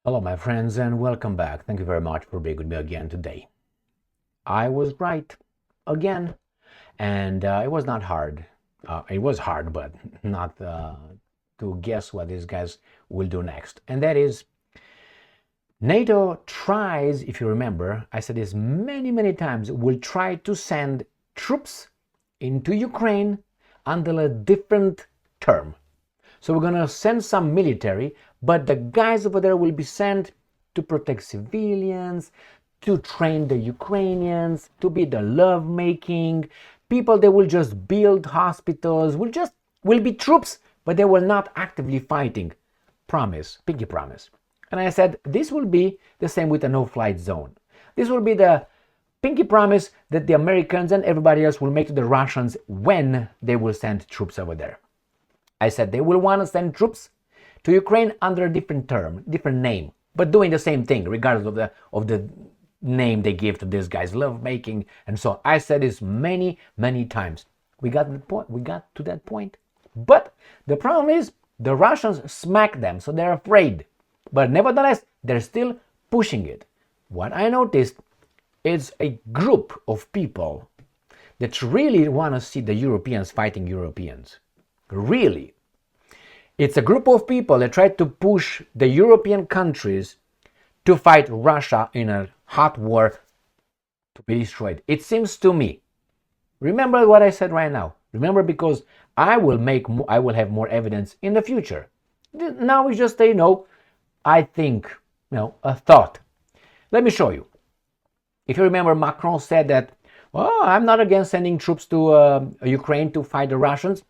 Hello, my friends, and welcome back. Thank you very much for being with me again today. I was right again, and it was not hard. It was hard, but not to guess what these guys will do next. And that is, NATO tries, if you remember, I said this many, many times, will try to send troops into Ukraine under a different term. So we're going to send some military, but the guys over there will be sent to protect civilians, to train the Ukrainians, to be the love-making people. They will just build hospitals, will be troops, but they will not actively fighting. Promise, pinky promise. And I said this will be the same with a no-flight zone. This will be the pinky promise that the Americans and everybody else will make to the Russians when they will send troops over there. I said they will want to send troops to Ukraine under a different term, different name, but doing the same thing regardless of the name they give to these guys, love making and so on. I said this many, many times. We got to that point. But the problem is the Russians smack them, so they're afraid. But nevertheless, they're still pushing it. What I noticed is a group of people that really want to see the Europeans fighting Europeans. Really. It's a group of people that try to push the European countries to fight Russia in a hot war to be destroyed. It seems to me. Remember what I said right now. Remember, because I will have more evidence in the future. Now it's just I think, a thought. Let me show you. If you remember, Macron said that, well, I'm not against sending troops to Ukraine to fight the Russians.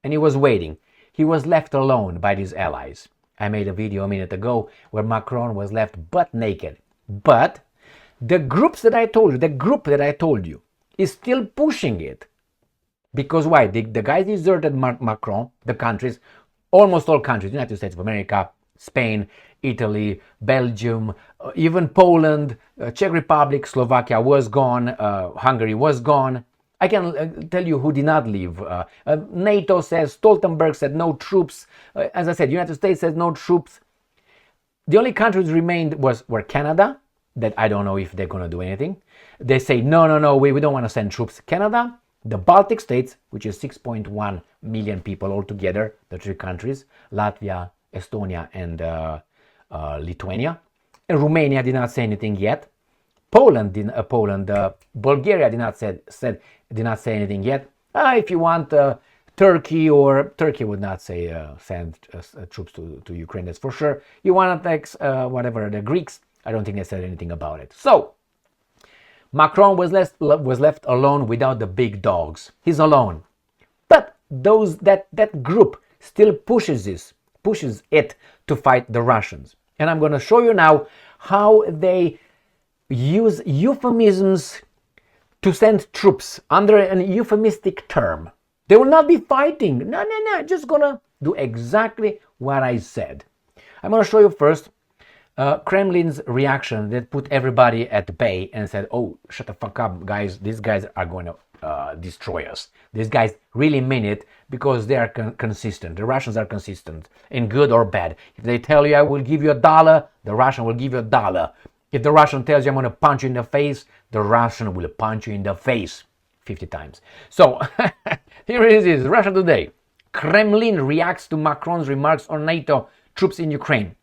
And he was waiting. He was left alone by his allies. I made a video a minute ago where Macron was left butt naked. But the group that I told you is still pushing it. Because why? The guys deserted Macron, the countries, almost all countries, United States of America, Spain, Italy, Belgium, even Poland, Czech Republic, Slovakia was gone, Hungary was gone. I can tell you who did not leave. NATO says, Stoltenberg said no troops. As I said, United States says no troops. The only countries remained were Canada, that I don't know if they're going to do anything. They say, no, we don't want to send troops. Canada, the Baltic states, which is 6.1 million people altogether, the three countries, Latvia, Estonia, and Lithuania. And Romania did not say anything yet. Bulgaria did not say anything yet. If you want Turkey would not say send troops to Ukraine. That's for sure. You want whatever the Greeks. I don't think they said anything about it. So Macron was left alone without the big dogs. He's alone. But that group still pushes it to fight the Russians. And I'm going to show you now how they use euphemisms to send troops under an euphemistic term. They will not be fighting. No, just gonna do exactly what I said. I'm gonna show you first Kremlin's reaction that put everybody at bay and said, oh, shut the fuck up, guys. These guys are going to destroy us. These guys really mean it because they are consistent. The Russians are consistent in good or bad. If they tell you I will give you $1, the Russian will give you $1. If the Russian tells you I'm going to punch you in the face, the Russian will punch you in the face 50 times. So here it is, Russia Today. Kremlin reacts to Macron's remarks on NATO troops in Ukraine.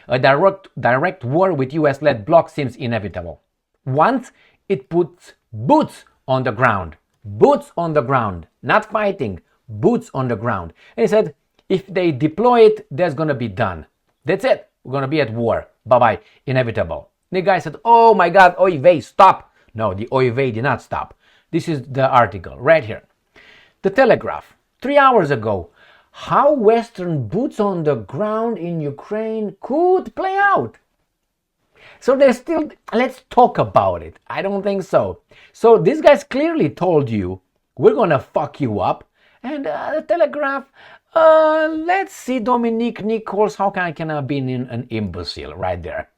A direct war with US-led bloc seems inevitable. Once it puts boots on the ground. Boots on the ground. Not fighting. Boots on the ground. And he said, if they deploy it, that's going to be done. That's it. We're going to be at war. Bye-bye. Inevitable. The guy said, oh my God, oy vey, stop. No, the oy vey did not stop. This is the article right here. The Telegraph, 3 hours ago. How Western boots on the ground in Ukraine could play out. So they're still, let's talk about it. I don't think so. So these guys clearly told you, we're going to fuck you up. And the Telegraph, let's see, Dominique Nichols, how can I be an imbecile right there?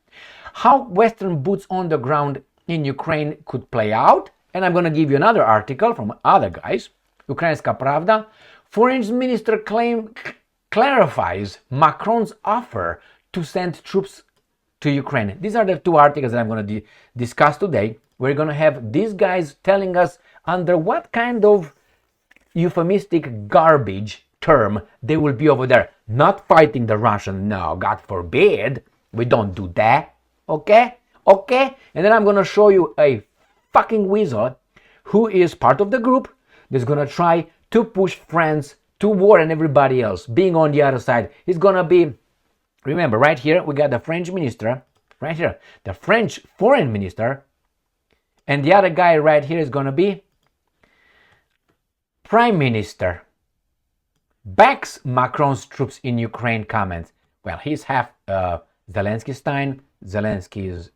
How Western boots on the ground in Ukraine could play out. And I'm going to give you another article from other guys. Ukrainska Pravda. Foreign Minister clarifies Macron's offer to send troops to Ukraine. These are the two articles that I'm going to discuss today. We're going to have these guys telling us under what kind of euphemistic garbage term they will be over there. Not fighting the Russians. No, God forbid. We don't do that. Okay? Okay? And then I'm going to show you a fucking weasel who is part of the group that's going to try to push France to war and everybody else being on the other side. He's going to be, remember, right here, we got the French minister, right here, the French foreign minister, and the other guy right here is going to be prime minister. Backs Macron's troops in Ukraine comments. Well, he's half Zelensky Stein. Zelensky is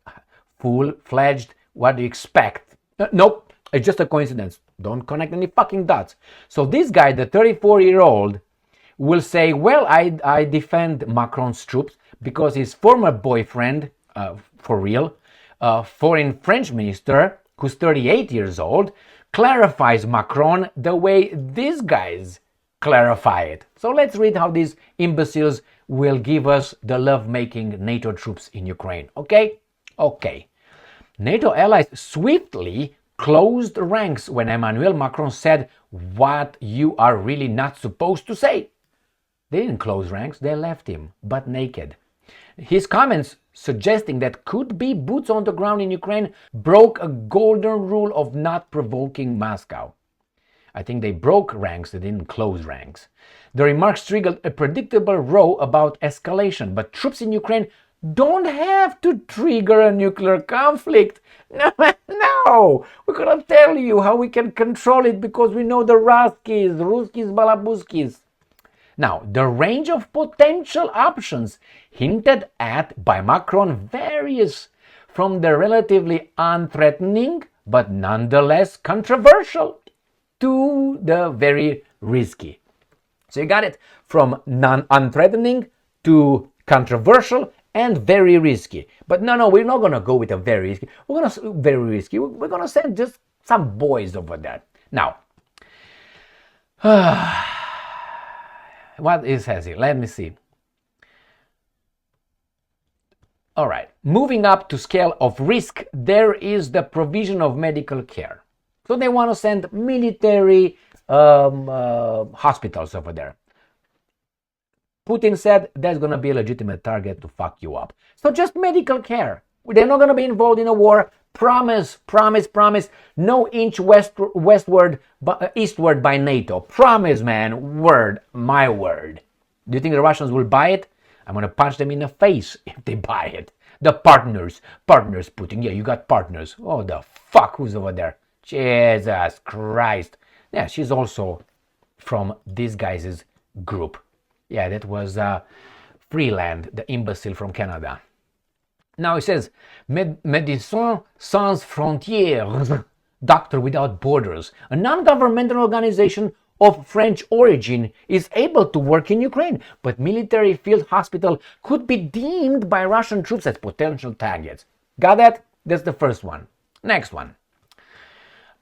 full-fledged. What do you expect? Nope, it's just a coincidence. Don't connect any fucking dots. So this guy, the 34-year-old, will say, well, I defend Macron's troops because his former boyfriend, for real, foreign French minister, who's 38 years old, clarifies Macron the way these guys clarify it. So let's read how these imbeciles will give us the love-making NATO troops in Ukraine. Okay? Okay. NATO allies swiftly closed ranks when Emmanuel Macron said what you are really not supposed to say. They didn't close ranks, they left him, butt naked. His comments suggesting that could be boots on the ground in Ukraine broke a golden rule of not provoking Moscow. I think they broke ranks, they didn't close ranks. The remarks triggered a predictable row about escalation, but troops in Ukraine don't have to trigger a nuclear conflict. No, we're gonna tell you how we can control it because we know the Ruskies, Balabuskis. Now, the range of potential options hinted at by Macron varies from the relatively unthreatening but nonetheless controversial to the very risky. So you got it from unthreatening to controversial and very risky. But no, we're not going to go with a very risky. We're going to send just some boys over there. Now, what is has it? Let me see. All right. Moving up to scale of risk, there is the provision of medical care. So they want to send military hospitals over there. Putin said that's going to be a legitimate target to fuck you up. So just medical care. They're not going to be involved in a war. Promise. No inch eastward by NATO. Promise, man. Word. My word. Do you think the Russians will buy it? I'm going to punch them in the face if they buy it. The partners, Putin. Yeah, you got partners. Oh, the fuck, who's over there? Jesus Christ. Yeah, she's also from these guys' group. Yeah, that was Freeland, the imbecile from Canada. Now it says, Médecins Sans Frontières, Doctor Without Borders, a non-governmental organization of French origin, is able to work in Ukraine, but military field hospital could be deemed by Russian troops as potential targets. Got that? That's the first one. Next one.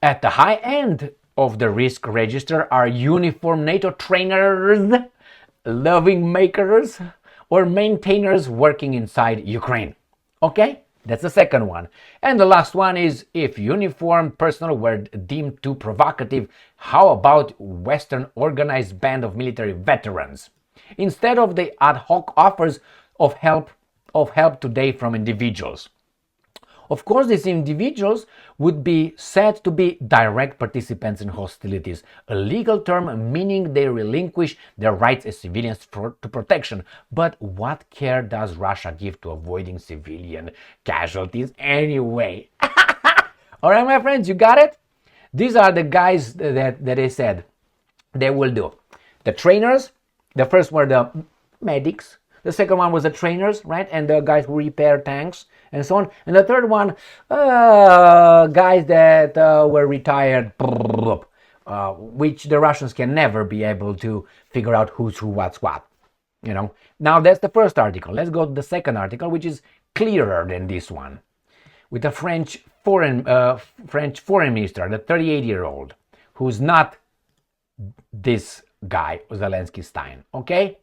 At the high end of the risk register are uniformed NATO trainers, loving makers, or maintainers working inside Ukraine. Okay, that's the second one. And the last one is, if uniformed personnel were deemed too provocative, how about Western organized band of military veterans? Instead of the ad hoc offers of help today from individuals. Of course, these individuals would be said to be direct participants in hostilities, a legal term meaning they relinquish their rights as civilians to protection. But what care does Russia give to avoiding civilian casualties anyway? All right, my friends, you got it? These are the guys that they said they will do. The trainers, the first were the medics. The second one was the trainers, right? And the guys who repair tanks and so on. And the third one, guys that were retired, which the Russians can never be able to figure out who's who, what's what. You know. Now that's the first article. Let's go to the second article, which is clearer than this one, with the French foreign minister, the 38-year-old, who's not this guy, Zelensky Stein. Okay.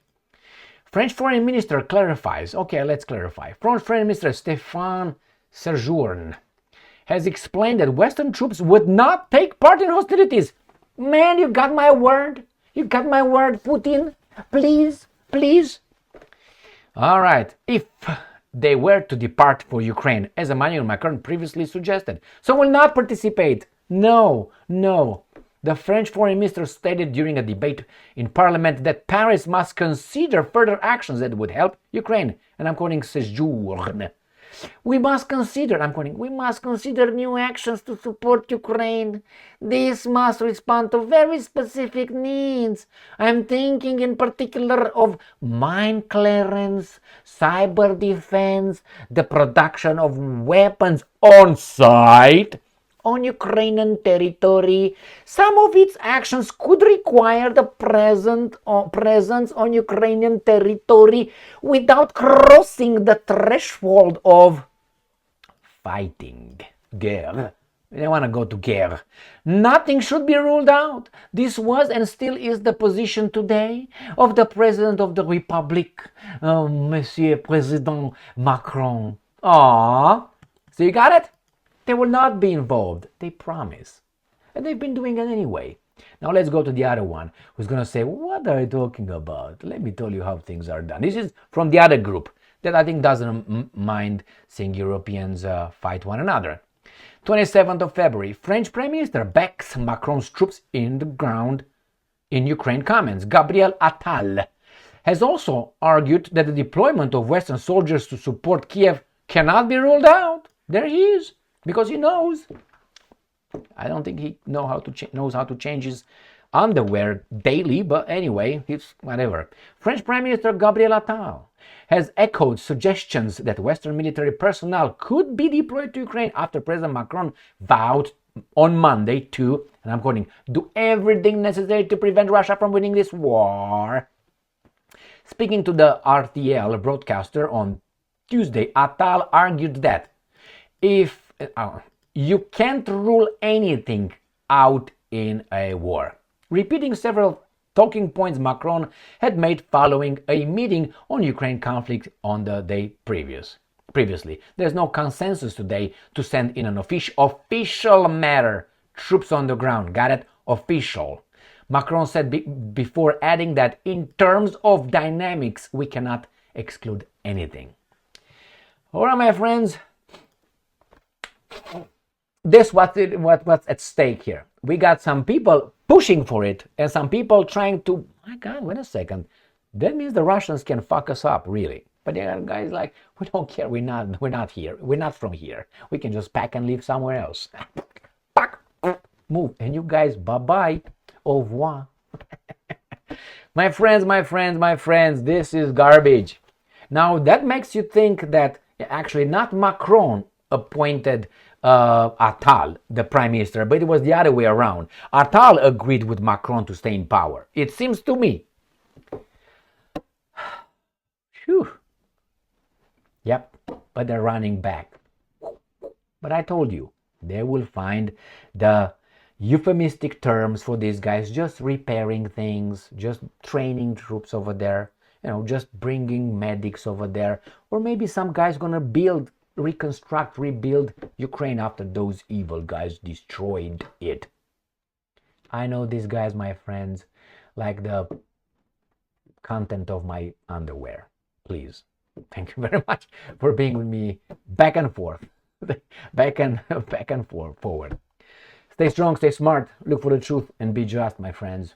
French Foreign Minister clarifies. Okay, let's clarify. French Foreign Minister Stéphane Séjourne has explained that Western troops would not take part in hostilities. Man, you got my word? You got my word, Putin? Please, please? All right. If they were to depart for Ukraine, as Emmanuel Macron previously suggested, so will not participate. No, no. The French foreign minister stated during a debate in parliament that Paris must consider further actions that would help Ukraine. And I'm quoting Séjourne. We must consider new actions to support Ukraine. This must respond to very specific needs. I'm thinking in particular of mine clearance, cyber defense, the production of weapons on site, on Ukrainian territory. Some of its actions could require the presence on Ukrainian territory without crossing the threshold of fighting. Guerre. They want to go to guerre. Nothing should be ruled out. This was and still is the position today of the President of the Republic, Monsieur President Macron. So you got it? They will not be involved. They promise. And they've been doing it anyway. Now let's go to the other one who's going to say, what are you talking about? Let me tell you how things are done. This is from the other group that I think doesn't mind seeing Europeans fight one another. 27th of February, French Prime Minister backs Macron's troops in the ground in Ukraine comments. Gabriel Attal has also argued that the deployment of Western soldiers to support Kiev cannot be ruled out. There he is. Because he knows. I don't think he knows how to change his underwear daily, but anyway, it's whatever. French Prime Minister Gabriel Attal has echoed suggestions that Western military personnel could be deployed to Ukraine after President Macron vowed on Monday to, and I'm quoting, do everything necessary to prevent Russia from winning this war. Speaking to the RTL broadcaster on Tuesday, Attal argued that if you can't rule anything out in a war, repeating several talking points Macron had made following a meeting on Ukraine conflict on the day previously. There's no consensus today to send in an official matter troops on the ground. Got it? Official. Macron said before adding that in terms of dynamics, we cannot exclude anything. All right, my friends. This what's at stake here. We got some people pushing for it and some people trying to, my God, wait a second. That means the Russians can fuck us up, really. But the other guys like, we don't care, we're not here. We're not from here. We can just pack and leave somewhere else. Pack, move. And you guys, bye-bye. Au revoir. My friends, this is garbage. Now that makes you think that actually not Macron appointed Attal, the prime minister, but it was the other way around. Attal agreed with Macron to stay in power. It seems to me. Phew. Yep, but they're running back. But I told you, they will find the euphemistic terms for these guys, just repairing things, just training troops over there, just bringing medics over there, or maybe some guy's gonna rebuild Ukraine after those evil guys destroyed it. I know these guys, my friends, like the content of my underwear. Please. Thank you very much for being with me back and forth. back and forward. Stay strong, stay smart, look for the truth, and be just, my friends.